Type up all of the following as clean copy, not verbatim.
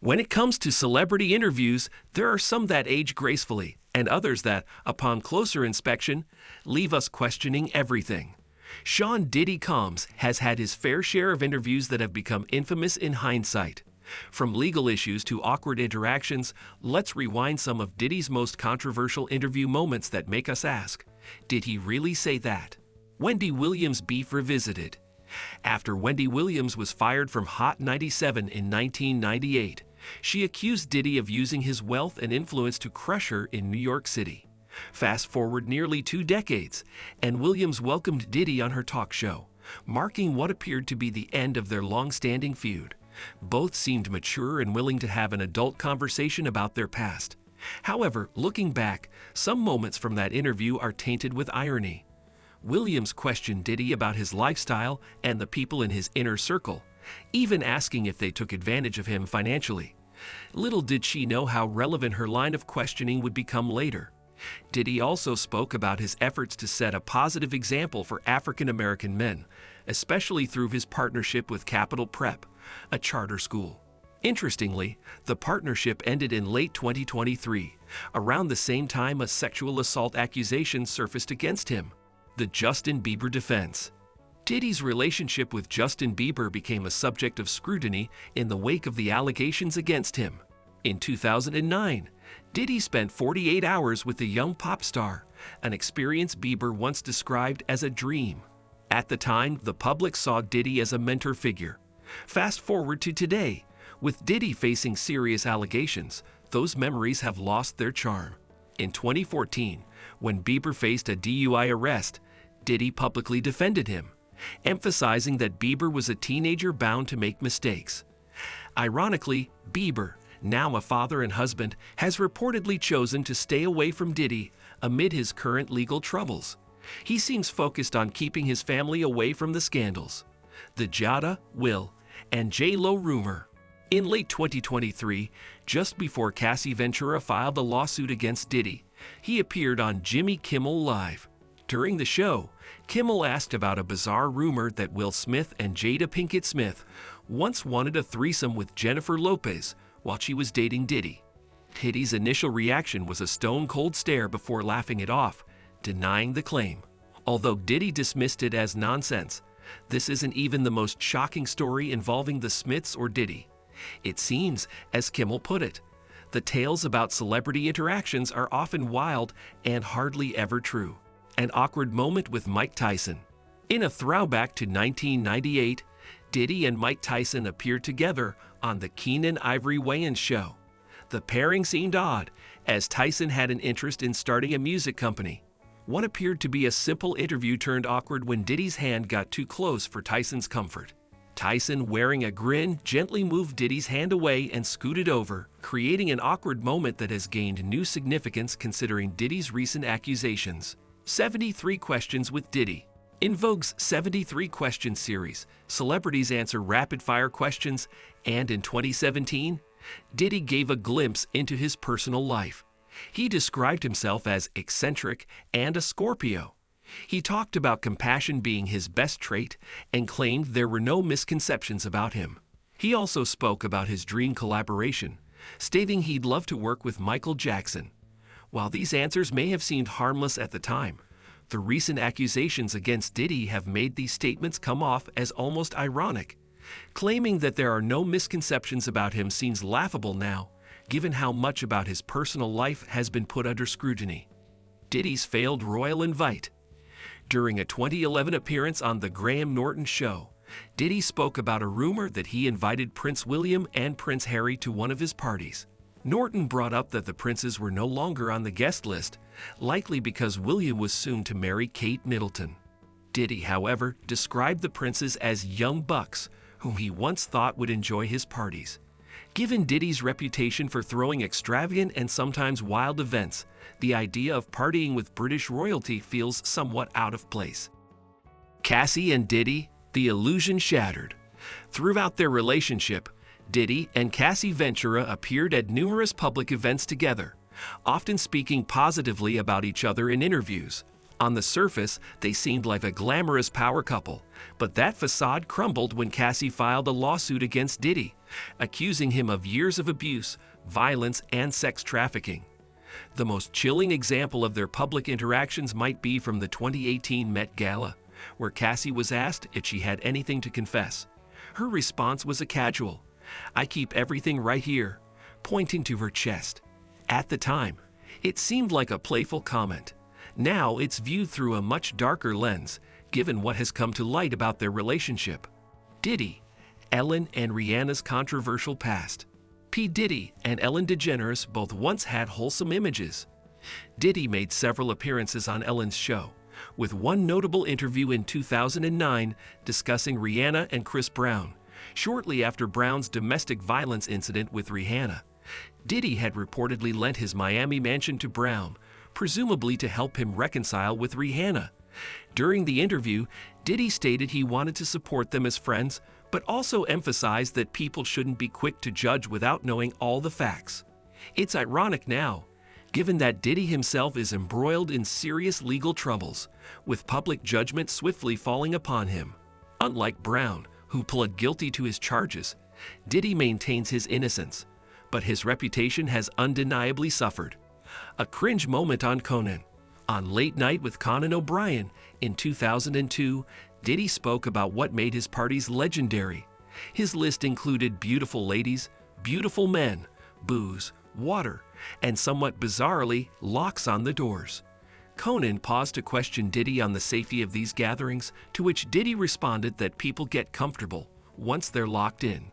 When it comes to celebrity interviews, there are some that age gracefully, and others that, upon closer inspection, leave us questioning everything. Sean Diddy Combs has had his fair share of interviews that have become infamous in hindsight. From legal issues to awkward interactions, let's rewind some of Diddy's most controversial interview moments that make us ask, did he really say that? Wendy Williams beef revisited. After Wendy Williams was fired from Hot 97 in 1998, she accused Diddy of using his wealth and influence to crush her in New York City. Fast forward nearly 2 decades, and Williams welcomed Diddy on her talk show, marking what appeared to be the end of their long-standing feud. Both seemed mature and willing to have an adult conversation about their past. However, looking back, some moments from that interview are tainted with irony. Williams questioned Diddy about his lifestyle and the people in his inner circle, even asking if they took advantage of him financially. Little did she know how relevant her line of questioning would become later. Diddy also spoke about his efforts to set a positive example for African American men, especially through his partnership with Capital Prep, a charter school. Interestingly, the partnership ended in late 2023, around the same time a sexual assault accusation surfaced against him. The Justin Bieber defense. Diddy's relationship with Justin Bieber became a subject of scrutiny in the wake of the allegations against him. In 2009, Diddy spent 48 hours with the young pop star, an experience Bieber once described as a dream. At the time, the public saw Diddy as a mentor figure. Fast forward to today, with Diddy facing serious allegations, those memories have lost their charm. In 2014, when Bieber faced a DUI arrest, Diddy publicly defended him, emphasizing that Bieber was a teenager bound to make mistakes. Ironically, Bieber, now a father and husband, has reportedly chosen to stay away from Diddy amid his current legal troubles. He seems focused on keeping his family away from the scandals. The Jada, Will, and J-Lo rumor. In late 2023, just before Cassie Ventura filed a lawsuit against Diddy, he appeared on Jimmy Kimmel Live. During the show, Kimmel asked about a bizarre rumor that Will Smith and Jada Pinkett Smith once wanted a threesome with Jennifer Lopez while she was dating Diddy. Diddy's initial reaction was a stone-cold stare before laughing it off, denying the claim. Although Diddy dismissed it as nonsense, this isn't even the most shocking story involving the Smiths or Diddy. It seems, as Kimmel put it, the tales about celebrity interactions are often wild and hardly ever true. An awkward moment with Mike Tyson. In a throwback to 1998, Diddy and Mike Tyson appeared together on the Keenen Ivory Wayans show. The pairing seemed odd, as Tyson had an interest in starting a music company. What appeared to be a simple interview turned awkward when Diddy's hand got too close for Tyson's comfort. Tyson, wearing a grin, gently moved Diddy's hand away and scooted over, creating an awkward moment that has gained new significance considering Diddy's recent accusations. 73 Questions with Diddy. In Vogue's 73 Questions series, celebrities answer rapid-fire questions, and in 2017, Diddy gave a glimpse into his personal life. He described himself as eccentric and a Scorpio. He talked about compassion being his best trait and claimed there were no misconceptions about him. He also spoke about his dream collaboration, stating he'd love to work with Michael Jackson. While these answers may have seemed harmless at the time, the recent accusations against Diddy have made these statements come off as almost ironic. Claiming that there are no misconceptions about him seems laughable now, given how much about his personal life has been put under scrutiny. Diddy's failed royal invite. During a 2011 appearance on The Graham Norton Show, Diddy spoke about a rumor that he invited Prince William and Prince Harry to one of his parties. Norton brought up that the princes were no longer on the guest list, likely because William was soon to marry Kate Middleton. Diddy, however, described the princes as young bucks, whom he once thought would enjoy his parties. Given Diddy's reputation for throwing extravagant and sometimes wild events, the idea of partying with British royalty feels somewhat out of place. Cassie and Diddy, the illusion shattered. Throughout their relationship, Diddy and Cassie Ventura appeared at numerous public events together, often speaking positively about each other in interviews. On the surface, they seemed like a glamorous power couple, but that facade crumbled when Cassie filed a lawsuit against Diddy, accusing him of years of abuse, violence, and sex trafficking. The most chilling example of their public interactions might be from the 2018 Met Gala, where Cassie was asked if she had anything to confess. Her response was a casual, "I keep everything right here," pointing to her chest. At the time, it seemed like a playful comment. Now it's viewed through a much darker lens, given what has come to light about their relationship. Diddy, Ellen and Rihanna's controversial past. P. Diddy and Ellen DeGeneres both once had wholesome images. Diddy made several appearances on Ellen's show, with one notable interview in 2009 discussing Rihanna and Chris Brown, shortly after Brown's domestic violence incident with Rihanna. Diddy had reportedly lent his Miami mansion to Brown, presumably to help him reconcile with Rihanna. During the interview, Diddy stated he wanted to support them as friends, but also emphasized that people shouldn't be quick to judge without knowing all the facts. It's ironic now, given that Diddy himself is embroiled in serious legal troubles, with public judgment swiftly falling upon him. Unlike Brown, who pled guilty to his charges, Diddy maintains his innocence, but his reputation has undeniably suffered. A cringe moment on Conan. On Late Night with Conan O'Brien in 2002, Diddy spoke about what made his parties legendary. His list included beautiful ladies, beautiful men, booze, water, and somewhat bizarrely, locks on the doors. Conan paused to question Diddy on the safety of these gatherings, to which Diddy responded that people get comfortable once they're locked in.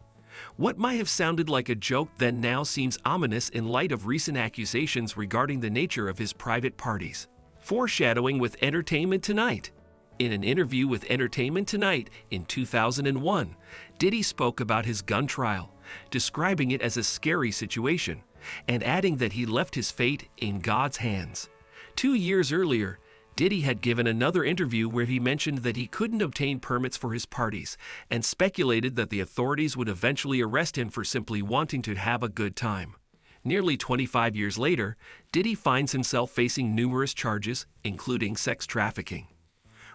What might have sounded like a joke then now seems ominous in light of recent accusations regarding the nature of his private parties. Foreshadowing with Entertainment Tonight. In an interview with Entertainment Tonight in 2001, Diddy spoke about his gun trial, describing it as a scary situation, and adding that he left his fate in God's hands. 2 years earlier, Diddy had given another interview where he mentioned that he couldn't obtain permits for his parties and speculated that the authorities would eventually arrest him for simply wanting to have a good time. Nearly 25 years later, Diddy finds himself facing numerous charges, including sex trafficking.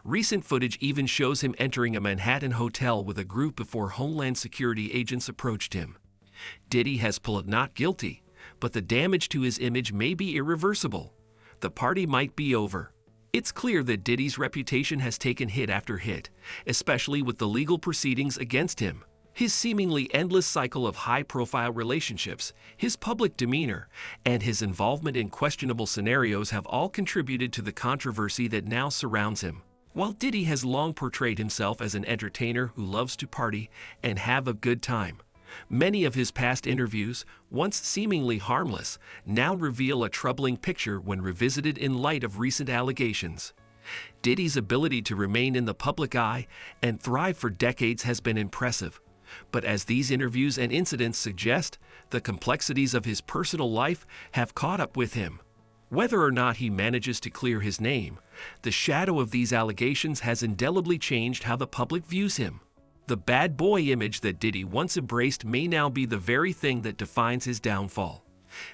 Recent footage even shows him entering a Manhattan hotel with a group before Homeland Security agents approached him. Diddy has pled not guilty, but the damage to his image may be irreversible. The party might be over. It's clear that Diddy's reputation has taken hit after hit, especially with the legal proceedings against him. His seemingly endless cycle of high-profile relationships, his public demeanor, and his involvement in questionable scenarios have all contributed to the controversy that now surrounds him. While Diddy has long portrayed himself as an entertainer who loves to party and have a good time, many of his past interviews, once seemingly harmless, now reveal a troubling picture when revisited in light of recent allegations. Diddy's ability to remain in the public eye and thrive for decades has been impressive. But as these interviews and incidents suggest, the complexities of his personal life have caught up with him. Whether or not he manages to clear his name, the shadow of these allegations has indelibly changed how the public views him. The bad boy image that Diddy once embraced may now be the very thing that defines his downfall.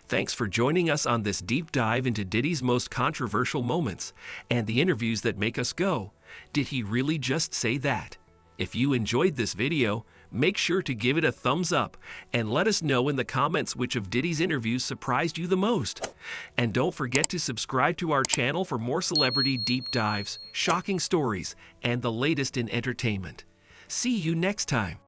Thanks for joining us on this deep dive into Diddy's most controversial moments and the interviews that make us go, did he really just say that? If you enjoyed this video, make sure to give it a thumbs up and let us know in the comments which of Diddy's interviews surprised you the most. And don't forget to subscribe to our channel for more celebrity deep dives, shocking stories, and the latest in entertainment. See you next time.